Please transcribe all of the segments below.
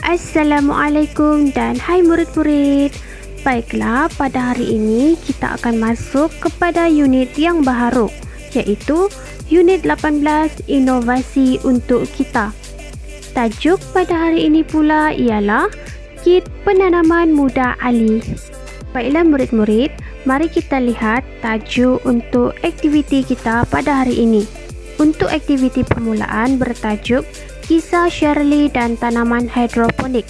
Assalamualaikum dan hai murid-murid. Baiklah, pada hari ini kita akan masuk kepada unit yang baharu, iaitu unit 18 Inovasi untuk Kita. Tajuk pada hari ini pula ialah Kit Penanaman Muda Ali. Baiklah murid-murid, mari kita lihat tajuk untuk aktiviti kita pada hari ini. Untuk aktiviti permulaan bertajuk Kisah Shirley dan Tanaman Hidroponik.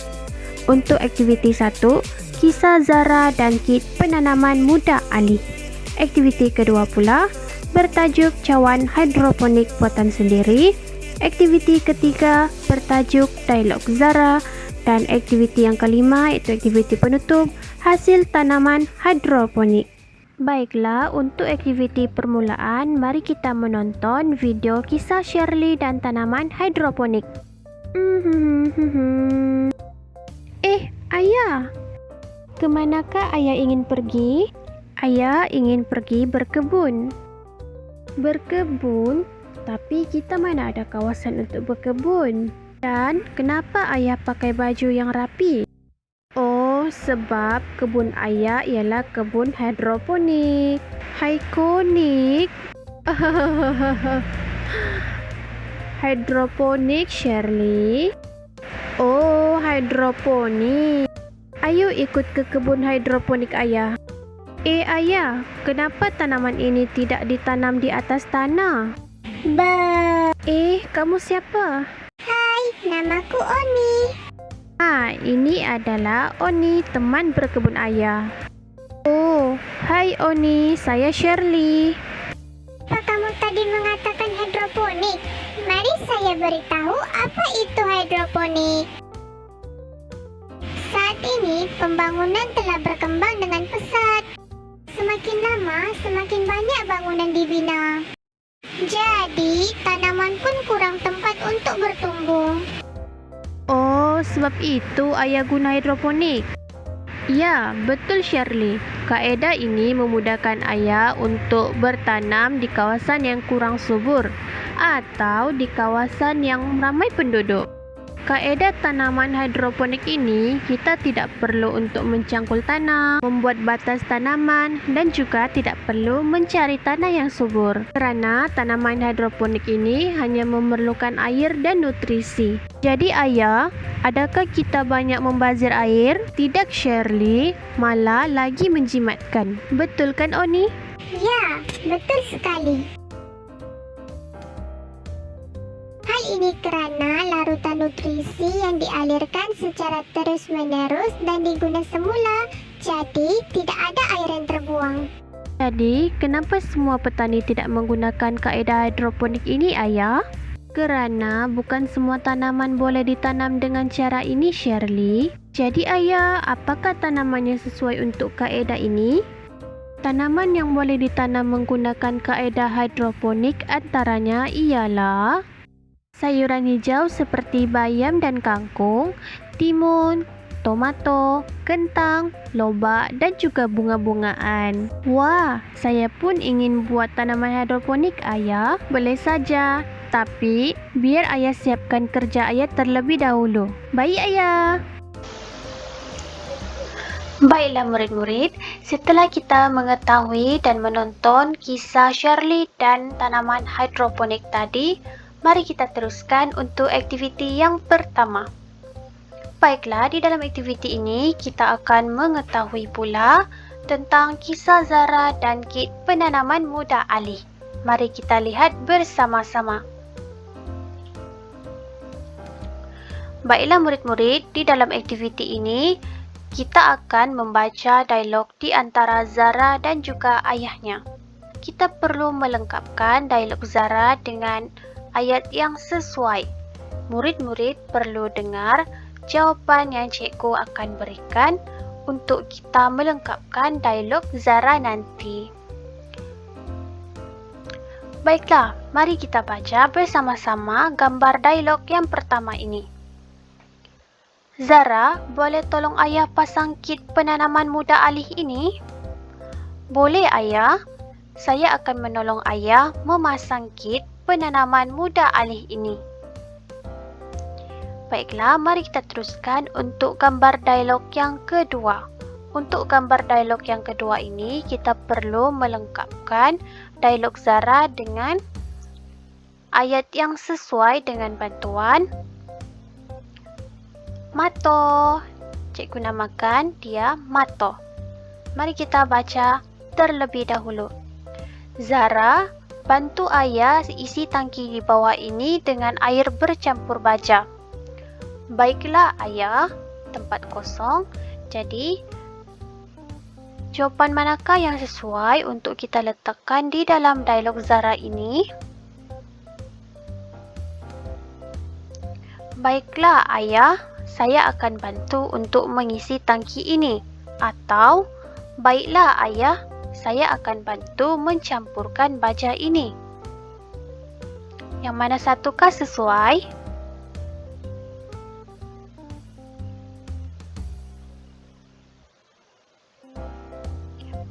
Untuk aktiviti 1, Kisah Zara dan Kit Penanaman Muda Ali. Aktiviti kedua pula bertajuk Cawan Hidroponik Buatan Sendiri. Aktiviti ketiga bertajuk Dialog Zara. Dan aktiviti yang kelima iaitu aktiviti penutup Hasil Tanaman Hidroponik. Baiklah, untuk aktiviti permulaan, mari kita menonton video kisah Shirley dan tanaman hidroponik. Ayah, kemanakah ayah ingin pergi? Ayah ingin pergi berkebun. Berkebun? Tapi kita mana ada kawasan untuk berkebun? Dan kenapa ayah pakai baju yang rapi? Sebab kebun ayah ialah kebun hidroponik. Hidroponik? Hidroponik, Shirley? Oh, hidroponik. Ayo ikut ke kebun hidroponik ayah. Ayah, kenapa tanaman ini tidak ditanam di atas tanah? Kamu siapa? Hai, namaku Oni. Ini adalah Oni, teman berkebun ayah. Oh, hai Oni, saya Shirley. Apa kamu tadi mengatakan hidroponik? Mari saya beritahu apa itu hidroponik. Saat ini, pembangunan telah berkembang dengan pesat. Semakin lama, semakin banyak bangunan dibina. Jadi, tanaman pun kurang tempat untuk bertumbuh. Oh, sebab itu ayah guna hidroponik. Ya, betul Shirley. Kaedah ini memudahkan ayah untuk bertanam di kawasan yang kurang subur atau di kawasan yang ramai penduduk. Kaedah tanaman hidroponik ini, kita tidak perlu untuk mencangkul tanah, membuat batas tanaman dan juga tidak perlu mencari tanah yang subur. Kerana tanaman hidroponik ini hanya memerlukan air dan nutrisi. Jadi ayah, adakah kita banyak membazir air? Tidak Shirley, malah lagi menjimatkan. Betul kan Oni? Ya, betul sekali. Hal ini kerana larutan nutrisi yang dialirkan secara terus-menerus dan diguna semula, jadi tidak ada air yang terbuang. Jadi, kenapa semua petani tidak menggunakan kaedah hidroponik ini, ayah? Kerana bukan semua tanaman boleh ditanam dengan cara ini, Shirley. Jadi, ayah, apakah tanaman yang sesuai untuk kaedah ini? Tanaman yang boleh ditanam menggunakan kaedah hidroponik antaranya ialah sayuran hijau seperti bayam dan kangkung, timun, tomato, kentang, lobak dan juga bunga-bungaan. Wah, saya pun ingin buat tanaman hidroponik ayah. Boleh saja, tapi biar ayah siapkan kerja ayah terlebih dahulu. Baik ayah. Baiklah murid-murid, setelah kita mengetahui dan menonton kisah Shirley dan tanaman hidroponik tadi, mari kita teruskan untuk aktiviti yang pertama. Baiklah, di dalam aktiviti ini kita akan mengetahui pula tentang kisah Zara dan Kit Penanaman Muda Ali. Mari kita lihat bersama-sama. Baiklah murid-murid, di dalam aktiviti ini kita akan membaca dialog di antara Zara dan juga ayahnya. Kita perlu melengkapkan dialog Zara dengan ayat yang sesuai. Murid-murid perlu dengar jawapan yang cikgu akan berikan untuk kita melengkapkan dialog Zara nanti. Baiklah, mari kita baca bersama-sama gambar dialog yang pertama ini. Zara, boleh tolong ayah pasang kit penanaman muda Ali ini? Boleh ayah. Saya akan menolong ayah memasang kit penanaman muda alih ini. Baiklah, mari kita teruskan untuk gambar dialog yang kedua. Untuk gambar dialog yang kedua ini, kita perlu melengkapkan dialog Zara dengan ayat yang sesuai dengan bantuan Mato. Cikgu namakan dia Mato. Mari kita baca terlebih dahulu. Zara, bantu ayah isi tangki di bawah ini dengan air bercampur baja. Baiklah ayah, tempat kosong. Jadi, jawapan manakah yang sesuai untuk kita letakkan di dalam dialog Zara ini? Baiklah ayah, saya akan bantu untuk mengisi tangki ini. Atau, baiklah ayah, saya akan bantu mencampurkan baja ini. Yang mana satukah sesuai?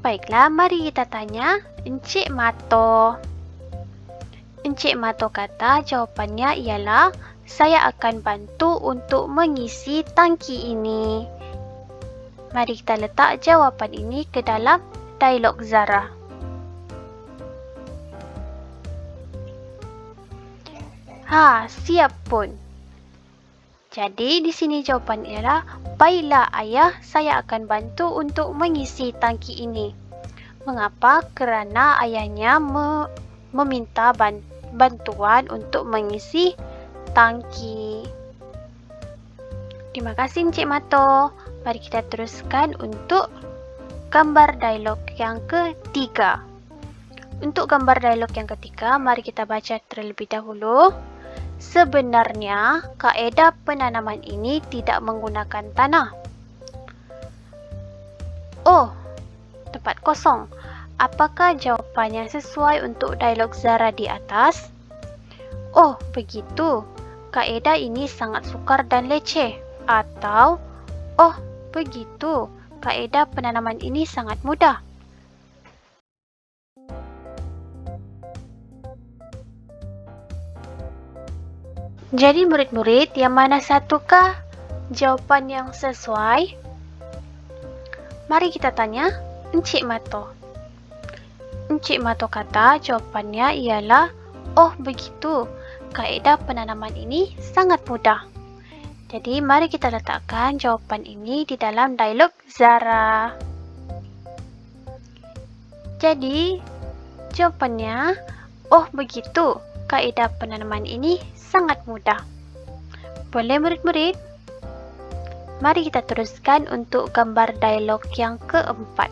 Baiklah, mari kita tanya Encik Mato. Encik Mato kata jawapannya ialah saya akan bantu untuk mengisi tangki ini. Mari kita letak jawapan ini ke dalam dialog Zara. Siap pun. Jadi di sini jawapan ialah, baiklah ayah, saya akan bantu untuk mengisi tangki ini. Mengapa? Kerana ayahnya meminta bantuan untuk mengisi tangki. Terima kasih Encik Mato. Mari kita teruskan untuk gambar dialog yang ketiga. Untuk gambar dialog yang ketiga, mari kita baca terlebih dahulu. Sebenarnya, kaedah penanaman ini tidak menggunakan tanah. Oh, tempat kosong. Apakah jawapan yang sesuai untuk dialog Zara di atas? Oh, begitu. Kaedah ini sangat sukar dan leceh. Atau, oh, begitu. Kaedah penanaman ini sangat mudah. Jadi murid-murid, yang mana satukah jawapan yang sesuai? Mari kita tanya Encik Mato. Encik Mato kata jawapannya ialah, oh begitu, kaedah penanaman ini sangat mudah. Jadi mari kita letakkan jawapan ini di dalam dialog Zara. Jadi jawapannya, oh begitu, kaedah penanaman ini sangat mudah. Boleh murid-murid? Mari kita teruskan untuk gambar dialog yang keempat.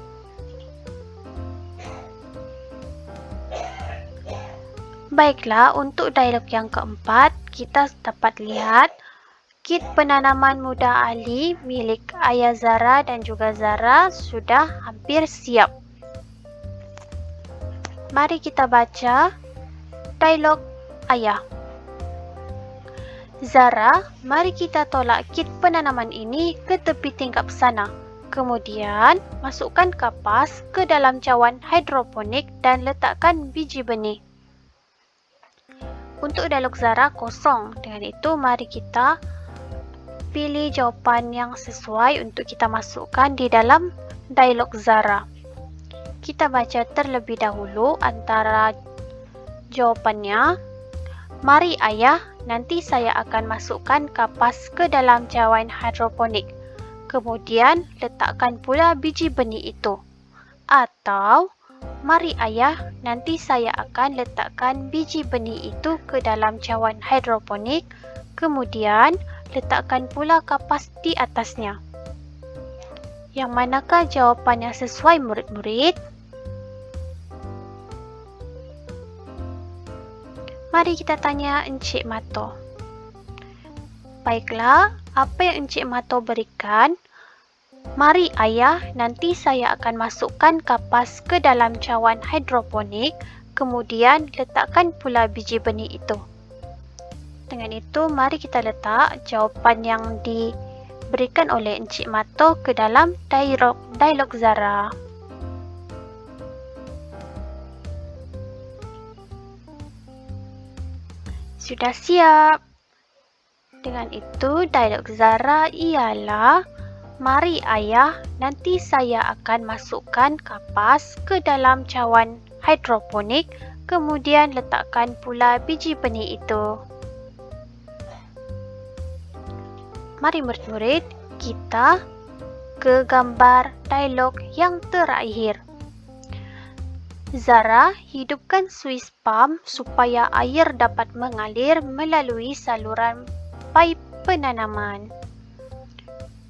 Baiklah, untuk dialog yang keempat, kita dapat lihat kit penanaman muda ahli milik ayah Zara dan juga Zara sudah hampir siap. Mari kita baca dialog ayah. Zara, mari kita tolak kit penanaman ini ke tepi tingkap sana. Kemudian, masukkan kapas ke dalam cawan hidroponik dan letakkan biji benih. Untuk dialog Zara kosong. Dengan itu, mari kita pilih jawapan yang sesuai untuk kita masukkan di dalam dialog Zara. Kita baca terlebih dahulu antara jawapannya. Mari ayah, nanti saya akan masukkan kapas ke dalam cawan hidroponik. Kemudian, letakkan pula biji benih itu. Atau, mari ayah, nanti saya akan letakkan biji benih itu ke dalam cawan hidroponik. Kemudian, letakkan pula kapas di atasnya. Yang manakah jawapan yang sesuai murid-murid? Mari kita tanya Encik Mato. Baiklah, apa yang Encik Mato berikan? Mari ayah, nanti saya akan masukkan kapas ke dalam cawan hidroponik, kemudian letakkan pula biji benih itu. Dengan itu, mari kita letak jawapan yang diberikan oleh Encik Mato ke dalam dialog Zara. Sudah siap. Dengan itu, dialog Zara ialah, mari ayah, nanti saya akan masukkan kapas ke dalam cawan hidroponik, kemudian letakkan pula biji benih itu. Mari murid-murid, kita ke gambar dialog yang terakhir. Zara, hidupkan suis pam supaya air dapat mengalir melalui saluran paip penanaman.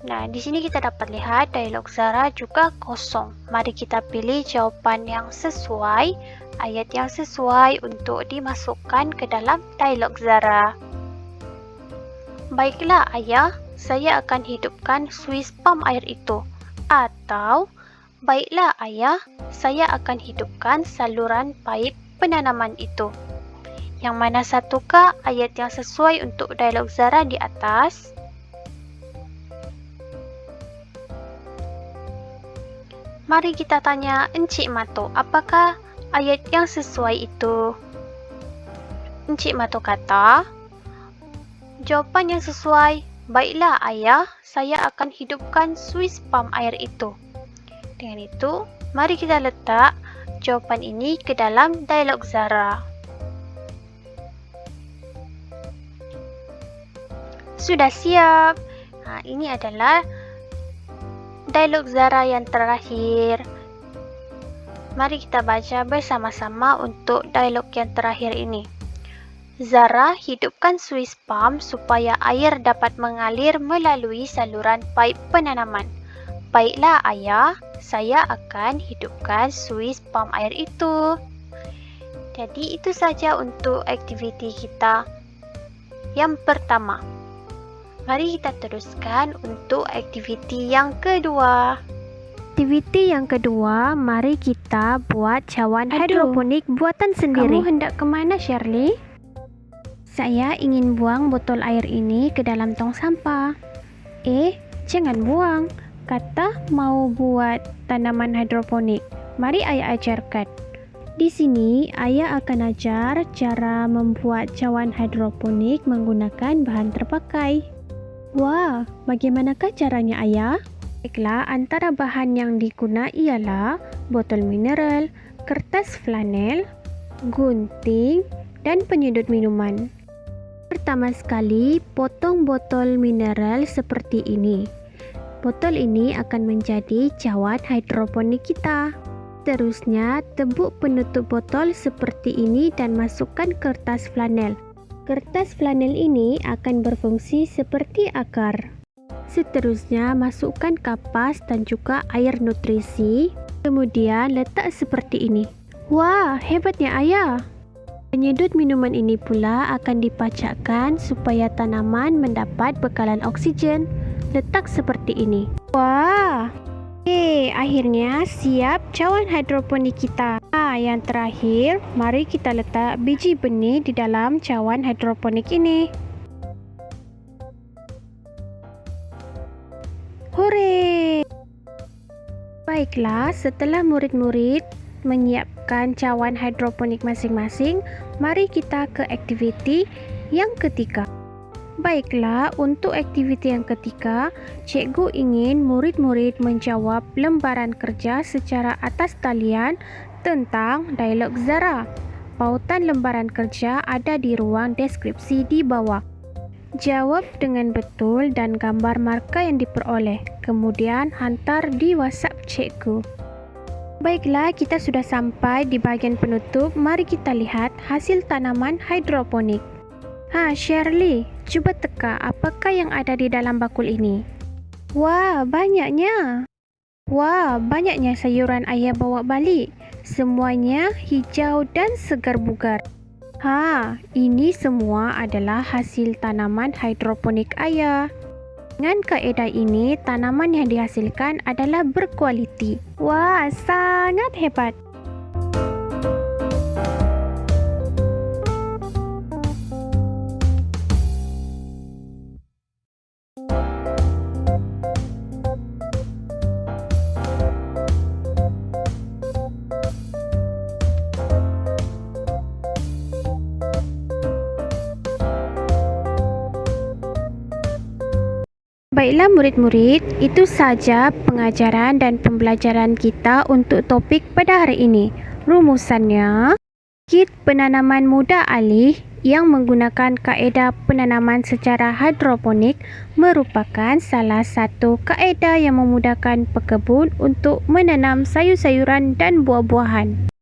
Nah, di sini kita dapat lihat dialog Zara juga kosong. Mari kita pilih jawapan yang sesuai, ayat yang sesuai untuk dimasukkan ke dalam dialog Zara. Baiklah ayah, saya akan hidupkan suis pam air itu. Atau, baiklah ayah, saya akan hidupkan saluran paip penanaman itu. Yang mana satukah ayat yang sesuai untuk dialog Zara di atas? Mari kita tanya Encik Mato, apakah ayat yang sesuai itu? Encik Mato kata, jawapan yang sesuai, baiklah ayah, saya akan hidupkan suis pam air itu. Dengan itu, mari kita letak jawapan ini ke dalam dialog Zara. Sudah siap. Ini adalah dialog Zara yang terakhir. Mari kita baca bersama-sama untuk dialog yang terakhir ini. Zara, hidupkan suis pam supaya air dapat mengalir melalui saluran paip penanaman. Baiklah ayah, saya akan hidupkan suis pam air itu. Jadi itu saja untuk aktiviti kita yang pertama. Mari kita teruskan untuk aktiviti yang kedua. Aktiviti yang kedua, mari kita buat cawan hidroponik buatan sendiri. Kamu hendak ke mana, Shirley? Saya ingin buang botol air ini ke dalam tong sampah. Jangan buang. Kata mau buat tanaman hidroponik. Mari ayah ajarkan. Di sini, ayah akan ajar cara membuat cawan hidroponik menggunakan bahan terpakai. Wah, bagaimanakah caranya ayah? Baiklah, antara bahan yang digunakan ialah botol mineral, kertas flanel, gunting, dan penyedot minuman. Pertama sekali, potong botol mineral seperti ini. Botol ini akan menjadi cawan hidroponik kita. Terusnya, tebuk penutup botol seperti ini dan masukkan kertas flanel. Kertas flanel ini akan berfungsi seperti akar. Seterusnya, masukkan kapas dan juga air nutrisi. Kemudian, letak seperti ini. Wah, hebatnya ayah! Penyedot minuman ini pula akan dipacakkan supaya tanaman mendapat bekalan oksigen. Letak seperti ini. Wah! Akhirnya siap cawan hidroponik kita. Yang terakhir, mari kita letak biji benih di dalam cawan hidroponik ini. Hore! Baiklah, setelah murid-murid menyiapkan cawan hidroponik masing-masing, mari kita ke aktiviti yang ketiga. Baiklah, untuk aktiviti yang ketiga, cikgu ingin murid-murid menjawab lembaran kerja secara atas talian tentang dialog Zara. Pautan lembaran kerja ada di ruang deskripsi di bawah. Jawab dengan betul dan gambar markah yang diperoleh, kemudian hantar di WhatsApp cikgu. Baiklah, kita sudah sampai di bahagian penutup. Mari kita lihat hasil tanaman hidroponik. Shirley, cuba teka apakah yang ada di dalam bakul ini. Wah, banyaknya. Wah, banyaknya sayuran ayah bawa balik. Semuanya hijau dan segar bugar. Ini semua adalah hasil tanaman hidroponik ayah. Dengan kaedah ini, tanaman yang dihasilkan adalah berkualiti. Wah, sangat hebat. Baiklah murid-murid, itu saja pengajaran dan pembelajaran kita untuk topik pada hari ini. Rumusannya, kit penanaman mudah alih yang menggunakan kaedah penanaman secara hidroponik merupakan salah satu kaedah yang memudahkan pekebun untuk menanam sayur-sayuran dan buah-buahan.